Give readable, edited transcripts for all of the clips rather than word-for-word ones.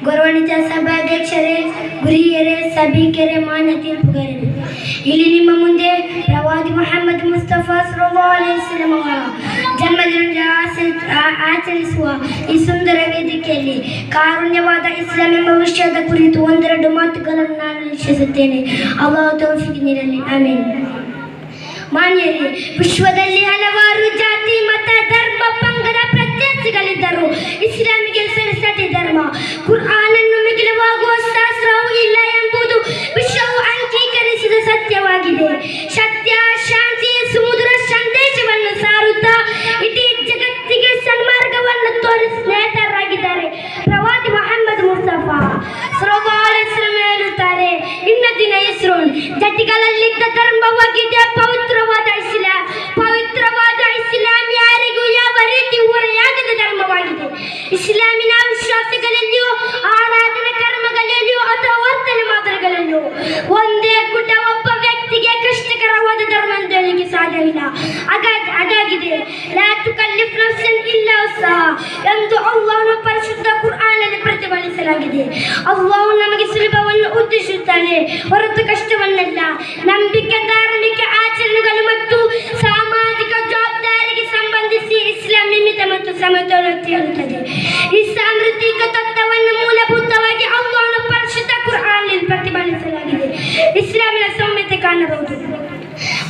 ಗೌರವಾನ್ವಿತ ಸಭಾಧ್ಯಕ್ಷರೇ, ಗುರಿಯರೇ, ಸಭಿಕರೇ, ಮಾನ್ಯ ತೀರ್ಪುಗಾರರೇ, ಇಲ್ಲಿ ನಿಮ್ಮ ಮುಂದೆ ಪ್ರವಾದಿ ಮುಹಮ್ಮದ್ ಮುಸ್ತಫಾ ಸಲ್ಲಲ್ಲಾಹು ಅಲೈಹಿ ವಸಲ್ಲಂ ಅವರ ಜನ್ಮದಿನ ಆಚರಿಸುವ ಈ ಸುಂದರ ವೇದಿಕೆಯಲ್ಲಿ ಕಾರುಣ್ಯವಾದ ಇಸ್ಲಾಂ ಎಂಬ ವಿಷಯದ ಕುರಿತು ಒಂದೆರಡು ಮಾತುಗಳನ್ನು ನಾನು ಇಚ್ಛಿಸುತ್ತೇನೆ. ಅಲ್ಲಾಹು ತೌಫೀಕ್ ನೀಡಲಿ, ಆಮೀನ್. ಮಾನ್ಯರೇ, ವಿಶ್ವದಲ್ಲಿ ಹಲವಾರು ಜಾತಿ, ಮತ, ಧರ್ಮ, ಪಂಗಡ ಪ್ರತ್ಯರ್ಥಿಗಳಿದ್ದರು. ಇಸ್ಲಾಮಿಗೆ ಸರಿಸದೆ ಧರ್ಮ, ಕುರ್ಆನನ್ನು ಮಿಗಿಲವಾಗುವ ಶಾಸ್ತ್ರವೂ ಇಲ್ಲ ಎಂಬುದು ವಿಶ್ವವು ಅಂಗೀಕರಿಸಿದ ಸತ್ಯವಾಗಿದೆ. ಸತ್ಯ, ಶಾಂತಿ, ಸಮುದ್ರ ಸಂದೇಶವನ್ನು ಸಾರುತ್ತಾ ಇಡೀ ಜಗತ್ತಿಗೆ ಸನ್ಮಾರ್ಗವನ್ನು ತೋರಿಸಿ ನೇತರಾಗಿದ್ದಾರೆ ಪ್ರವಾದಿ ಮುಹಮ್ಮದ್ ಮುಸ್ತಫಾ ಸಲ್ಲಲ್ಲಾಹು ಅಲೈಹಿ ವಸಲ್ಲಂ ಹೇಳುತ್ತಾರೆ, ಇನ್ನ ದಿನ ಇಸ್ರೋನ್ ಜಟಿಗಳಲ್ಲಿದ್ದ ಧರ್ಮವಾಗಿದೆ ಪವಿತ್ರವಾದ ಇಸ್ಲಾಂ ಯಾರಿಗೂ ಯಾವ ರೀತಿ ಹೊರೆಯಾಗದ ಧರ್ಮವಾಗಿದೆ. ಇಸ್ಲಾಮಿನ ವಿಶ್ವಾಸಗಳಲ್ಲಿಯೂ, ಆರಾಧನಾ ಕರ್ಮಗಳಲ್ಲಿಯೂ ಅಥವಾ ವರ್ತನೆ ಮಾದರಿಗಳಲ್ಲಿಯೂ ಒಂದೇ ಗುಡ್ಡ ಒಬ್ಬ ವ್ಯಕ್ತಿಗೆ ಕಷ್ಟಕರವಾದ ಧರ್ಮ ಅಂತ ಹೇಳಲಿಕ್ಕೆ ಸಾಧ್ಯವಿಲ್ಲ. ಹಾಗಾಗಿದೆ ಲಾ ತುಕಲ್ಲಿಫು ನಫ್ಸನ್ ಇಲ್ಲಾ ವಸ್ಅಹಾ ಎಂದು ಅಲ್ಲಾಹನ ಪರಿಶುದ್ಧ ಕುರ್ಆನ್ನಲ್ಲಿ ಪ್ರತಿಪಾದಿಸಲಾಗಿದೆ. ಅಲ್ಲಾಹು ನಮಗೆ ಸುಲಭವನ್ನು ಉದ್ದೇಶಿಸುತ್ತಾನೆ ಹೊರತು ಕಷ್ಟವನ್ನಲ್ಲ. ನಂಬಿಕೆ, ಧಾರ್ಮಿಕ ಆಚರಣೆಗಳು ಮತ್ತು ಸಾಮಾಜಿಕ ಜವಾಬ್ದಾರಿಗೆ ಸಂಬಂಧಿಸಿ ಇಸ್ಲಾಂ ನಿಮಿತ್ತ ಮತ್ತು ಸಮತೋಲನತೆ ಇರುತ್ತದೆ. ಈ ಸಾಂಸ್ಕೃತಿಕ ತತ್ವವನ್ನು ಮೂಲಭೂತವಾಗಿ ಅಲ್ಲಾಹನ ಪರಿಶುದ್ಧ ಕುರ್ಆನ್ನಲ್ಲಿ ಪ್ರತಿಪಾದಿಸಲಾಗಿದೆ. ಇಸ್ಲಾಮಿನ ಸೌಮ್ಯತೆ ಕಾಣಬಹುದು.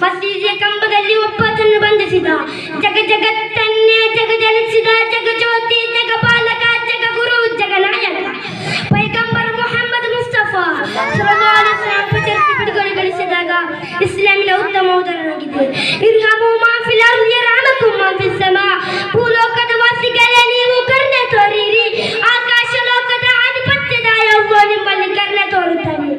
ಮಸೀದಿಯ ಕಂಬದಲ್ಲಿ ಒಪ್ಪತ್ತನ್ನು ಬಂಧಿಸಿದ, ಜಗತ್ತನ್ನೇ ಜಗದಲಿಸಿದ ಜಗಜ್ಯೋತಿ, ಜಗಪಾಲಕ, ಜಗಗುರು, ಜಗನಾಯಕ ಪೈಗಂಬರ್ ಮುಹಮ್ಮದ್ ಮುಸ್ತಫಾ ಸಲ್ಲಲ್ಲಾಹು ಅಲೈಹಿ ವಸಲ್ಲಂ ಪ್ರಶಸ್ತಿ ಬಿಡುಗಡೆಗೊಳಿಸಿದಾಗ ಇಸ್ಲಾಮಿನ ಉತ್ತಮ ಉದಾಹರಣೆಯಾಗಿದೆ. ಇರ್ಹಮು ಮಾ ಫಿಲ್ ಅರ್ದಿ ಯರ್ಹಮುಕುಂ ಮಾ ಫಿಸ್ ಸಮಾ. ಭೂಲೋಕದ ವಾಸಿಗಳೇ, ನೀವು ಕರುಣೆ ತೋರಿರಿ, ಆಕಾಶ ಲೋಕದ ಆಧಿಪತ್ಯದಾಯ ಅಲ್ಲಾಹ್ ನಿಮ್ಮಲ್ಲಿ ಕರುಣೆ ತೋರುತ್ತಾನೆ.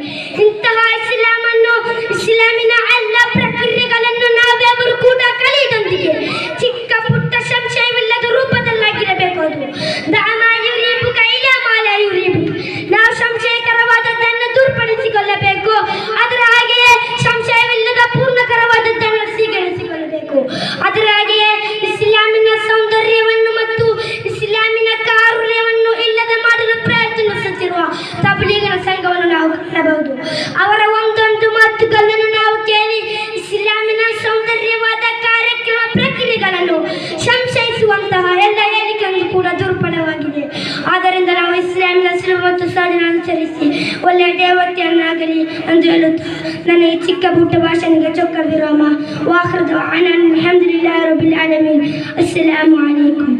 ಇಂತಹ ಇಸ್ಲಾಮಿನ ಎಲ್ಲ ಪ್ರಕ್ರಿಯೆಗಳನ್ನು ನಾವ್ಯಾವರು ಕೂಡ ಕಲಿಯುವುದೊಂದಿಗೆ ಚಿಕ್ಕ ಪುಟ್ಟ ಸಂಶಯವಿಲ್ಲದ ರೂಪದಲ್ಲಾಗಿರಬೇಕು. ಅದು ದಾಮ ಯುರೀಬುಕ ಇಲಾ ಮಾ ಲಾ ಯುರೀಬುಕ. ನಾವು ಸಂಶಯಕರವಾದದ್ದನ್ನು ದೂರ್ಪಡಿಸಿಕೊಳ್ಳಬೇಕು, ಅದರ ಹಾಗೆಯೇ ಸಂಶಯವಿಲ್ಲದ ಪೂರ್ಣಕರವಾದದ್ದನ್ನು ಸ್ವೀಕರಿಸಿಕೊಳ್ಳಬೇಕು. ಅದರ ಹಾಗೆಯೇ ಇಸ್ಲಾಮಿನ ಸೌಂದರ್ಯವನ್ನು ಮತ್ತು ಇಸ್ಲಾಮಿನ ಕಾರುಣ್ಯವನ್ನು ಇಲ್ಲದೆ ಮಾಡಲು ಪ್ರಯತ್ನಿಸುತ್ತಿರುವ ತಬ್ಲೀಗಿನ ಸಂಘವನ್ನು ನಾವು ಕಾಣಬಹುದು. ಅವರ ಒಂದೊಂದು ಮಾತುಗಳನ್ನು ನಾವು ಕೇಳಿ ಇಸ್ಲಾಮಿನ ಸೌಂದರ್ಯವಾದ ಕಾರ್ಯಕ್ರಮ ಪ್ರಕ್ರಿಯೆಗಳನ್ನು ಸಂಶಯಿಸುವಂತಹ ಎಲ್ಲ ಹೇಳಿಕೆಗಳು ಕೂಡ ದುರ್ಬಲವಾಗಿದೆ. ಆದ್ದರಿಂದ ನಾವು ಇಸ್ಲಾಮಿನ ಸುಲಭ ಮತ್ತು ಸಹಜನ ಅನುಸರಿಸಿ ಒಳ್ಳೆಯ ದೇವತೆಯನ್ನಾಗಲಿ ಎಂದು ಹೇಳುತ್ತಾ ನನ್ನ ಈ ಚಿಕ್ಕ ಪುಟ್ಟ ಭಾಷಣೆಗೆ ಚೊಕ್ಕ ವಿರಾಮ. ವಾಖಿರ್ ದಅವಾನಾ ಅಲ್ಹಮ್ದುಲಿಲ್ಲಾಹಿ ರಬ್ಬಿಲ್ ಆಲಮೀನ್. ಅಸ್ಸಲಾಮು ಅಲೈಕುಂ.